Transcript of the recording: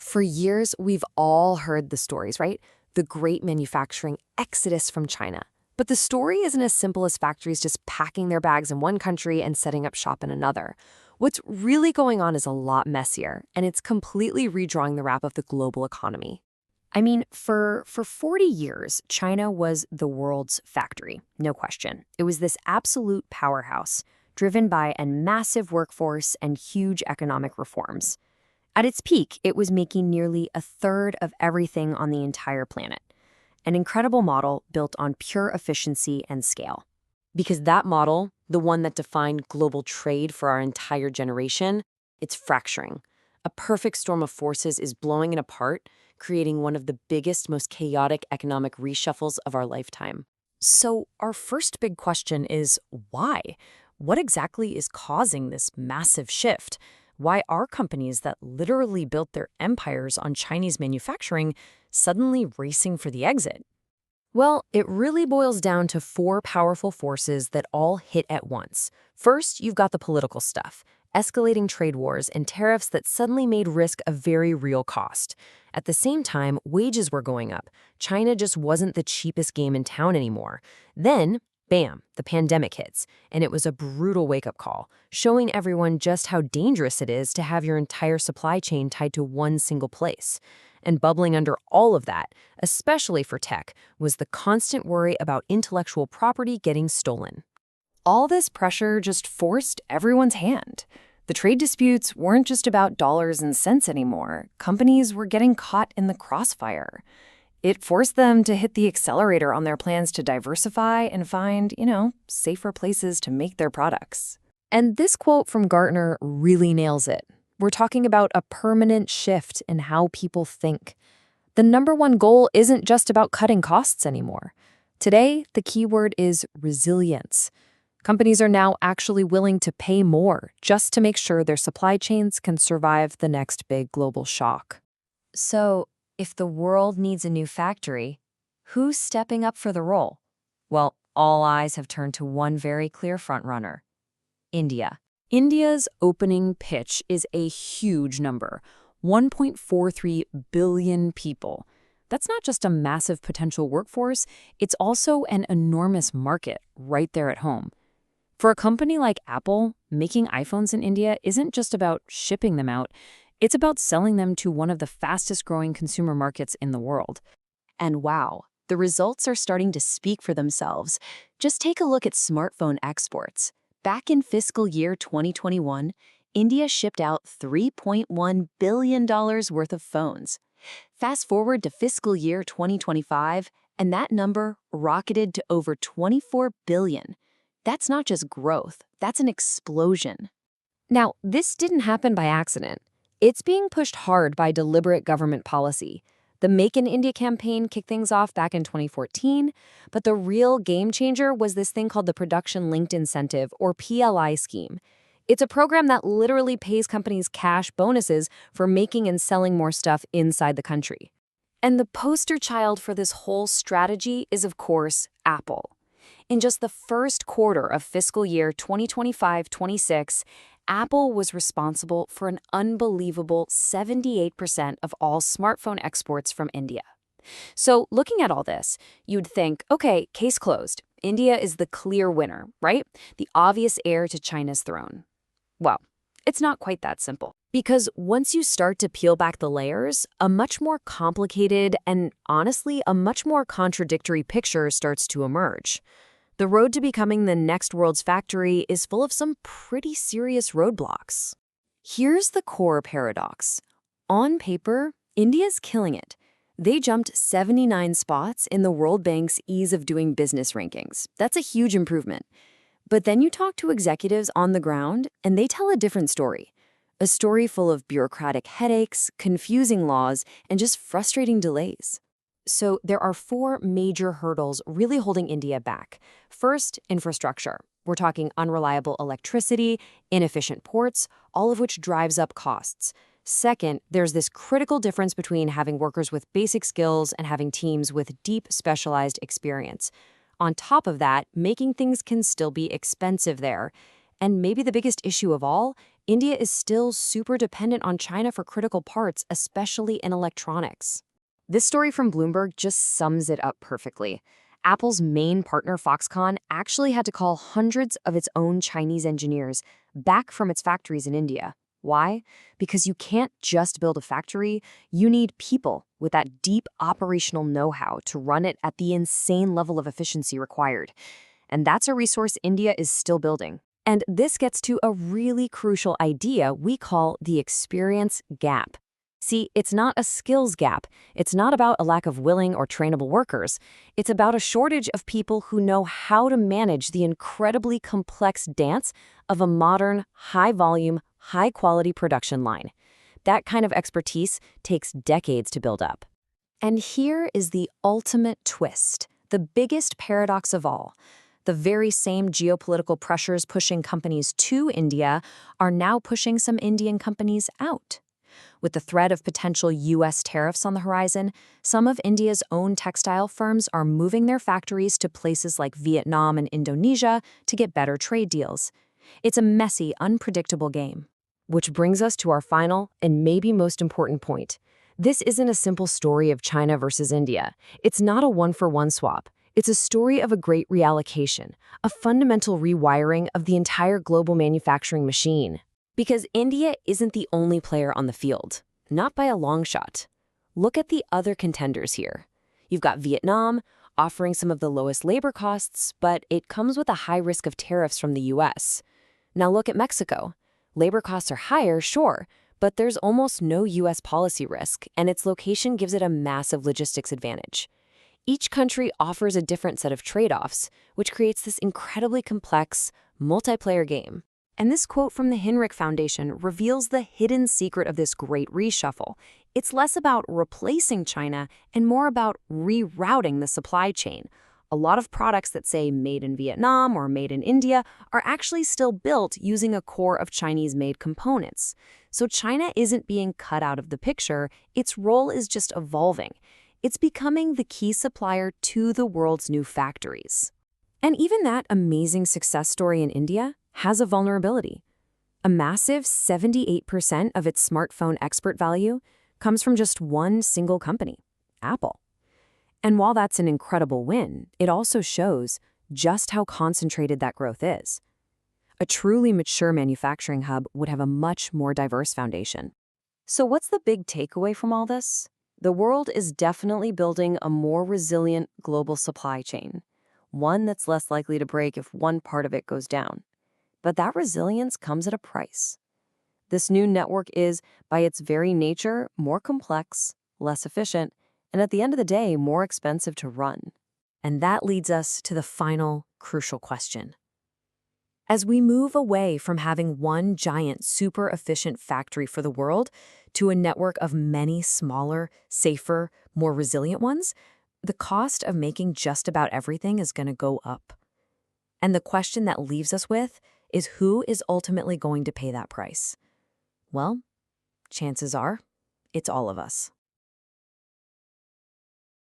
For years, we've all heard the stories, right? The great manufacturing exodus from China. But the story isn't as simple as factories just packing their bags in one country and setting up shop in another. What's really going on is a lot messier, and it's completely redrawing the wrap of the global economy. I mean, for 40 years, China was the world's factory, no question. It was this absolute powerhouse, driven by a massive workforce and huge economic reforms. At its peak, it was making nearly a third of everything on the entire planet. An incredible model built on pure efficiency and scale. Because that model, the one that defined global trade for our entire generation, it's fracturing. A perfect storm of forces is blowing it apart, creating one of the biggest, most chaotic economic reshuffles of our lifetime. So our first big question is why? What exactly is causing this massive shift? Why are companies that literally built their empires on Chinese manufacturing suddenly racing for the exit? Well, it really boils down to four powerful forces that all hit at once. First, you've got the political stuff, escalating trade wars and tariffs that suddenly made risk a very real cost. At the same time, wages were going up. China just wasn't the cheapest game in town anymore. Then, bam, the pandemic hits, and it was a brutal wake-up call, showing everyone just how dangerous it is to have your entire supply chain tied to one single place. And bubbling under all of that, especially for tech, was the constant worry about intellectual property getting stolen. All this pressure just forced everyone's hand. The trade disputes weren't just about dollars and cents anymore. Companies were getting caught in the crossfire. It forced them to hit the accelerator on their plans to diversify and find, safer places to make their products. And this quote from Gartner really nails it. We're talking about a permanent shift in how people think. The number one goal isn't just about cutting costs anymore. Today, the key word is resilience. Companies are now actually willing to pay more just to make sure their supply chains can survive the next big global shock. So, if the world needs a new factory, who's stepping up for the role? Well, all eyes have turned to one very clear frontrunner: India. India's opening pitch is a huge number, 1.43 billion people. That's not just a massive potential workforce, it's also an enormous market right there at home. For a company like Apple, making iPhones in India isn't just about shipping them out, it's about selling them to one of the fastest-growing consumer markets in the world. And wow, the results are starting to speak for themselves. Just take a look at smartphone exports. Back in fiscal year 2021, India shipped out $3.1 billion worth of phones. Fast forward to fiscal year 2025, and that number rocketed to over $24 billion. That's not just growth, that's an explosion. Now, this didn't happen by accident. It's being pushed hard by deliberate government policy. The Make in India campaign kicked things off back in 2014, but the real game changer was this thing called the Production Linked Incentive, or PLI scheme. It's a program that literally pays companies cash bonuses for making and selling more stuff inside the country. And the poster child for this whole strategy is, of course, Apple. In just the first quarter of fiscal year 2025-26, Apple was responsible for an unbelievable 78% of all smartphone exports from India. So looking at all this, you'd think, okay, case closed. India is the clear winner, right? The obvious heir to China's throne. Well, it's not quite that simple. Because once you start to peel back the layers, a much more complicated and, honestly, a much more contradictory picture starts to emerge. The road to becoming the next world's factory is full of some pretty serious roadblocks. Here's the core paradox. On paper, India's killing it. They jumped 79 spots in the World Bank's Ease of Doing Business rankings. That's a huge improvement. But then you talk to executives on the ground, and they tell a different story. A story full of bureaucratic headaches, confusing laws, and just frustrating delays. So there are four major hurdles really holding India back. First, infrastructure. We're talking unreliable electricity, inefficient ports, all of which drives up costs. Second, there's this critical difference between having workers with basic skills and having teams with deep specialized experience. On top of that, making things can still be expensive there. And maybe the biggest issue of all, India is still super dependent on China for critical parts, especially in electronics. This story from Bloomberg just sums it up perfectly. Apple's main partner, Foxconn, actually had to call hundreds of its own Chinese engineers back from its factories in India. Why? Because you can't just build a factory, you need people with that deep operational know-how to run it at the insane level of efficiency required. And that's a resource India is still building. And this gets to a really crucial idea we call the experience gap. See, it's not a skills gap. It's not about a lack of willing or trainable workers. It's about a shortage of people who know how to manage the incredibly complex dance of a modern, high-volume, high-quality production line. That kind of expertise takes decades to build up. And here is the ultimate twist, the biggest paradox of all. The very same geopolitical pressures pushing companies to India are now pushing some Indian companies out. With the threat of potential U.S. tariffs on the horizon, some of India's own textile firms are moving their factories to places like Vietnam and Indonesia to get better trade deals. It's a messy, unpredictable game. Which brings us to our final and maybe most important point. This isn't a simple story of China versus India. It's not a one-for-one swap. It's a story of a great reallocation, a fundamental rewiring of the entire global manufacturing machine. Because India isn't the only player on the field, not by a long shot. Look at the other contenders here. You've got Vietnam, offering some of the lowest labor costs, but it comes with a high risk of tariffs from the U.S. Now look at Mexico. Labor costs are higher, sure, but there's almost no U.S. policy risk, and its location gives it a massive logistics advantage. Each country offers a different set of trade-offs, which creates this incredibly complex, multiplayer game. And this quote from the Hinrich Foundation reveals the hidden secret of this great reshuffle. It's less about replacing China and more about rerouting the supply chain. A lot of products that say made in Vietnam or made in India are actually still built using a core of Chinese-made components. So China isn't being cut out of the picture, its role is just evolving. It's becoming the key supplier to the world's new factories. And even that amazing success story in India has a vulnerability. A massive 78% of its smartphone export value comes from just one single company, Apple. And while that's an incredible win, it also shows just how concentrated that growth is. A truly mature manufacturing hub would have a much more diverse foundation. So what's the big takeaway from all this? The world is definitely building a more resilient global supply chain, one that's less likely to break if one part of it goes down. But that resilience comes at a price. This new network is, by its very nature, more complex, less efficient, and at the end of the day, more expensive to run. And that leads us to the final, crucial question. As we move away from having one giant, super efficient factory for the world to a network of many smaller, safer, more resilient ones, the cost of making just about everything is going to go up. And the question that leaves us with is who is ultimately going to pay that price? Well, chances are, it's all of us.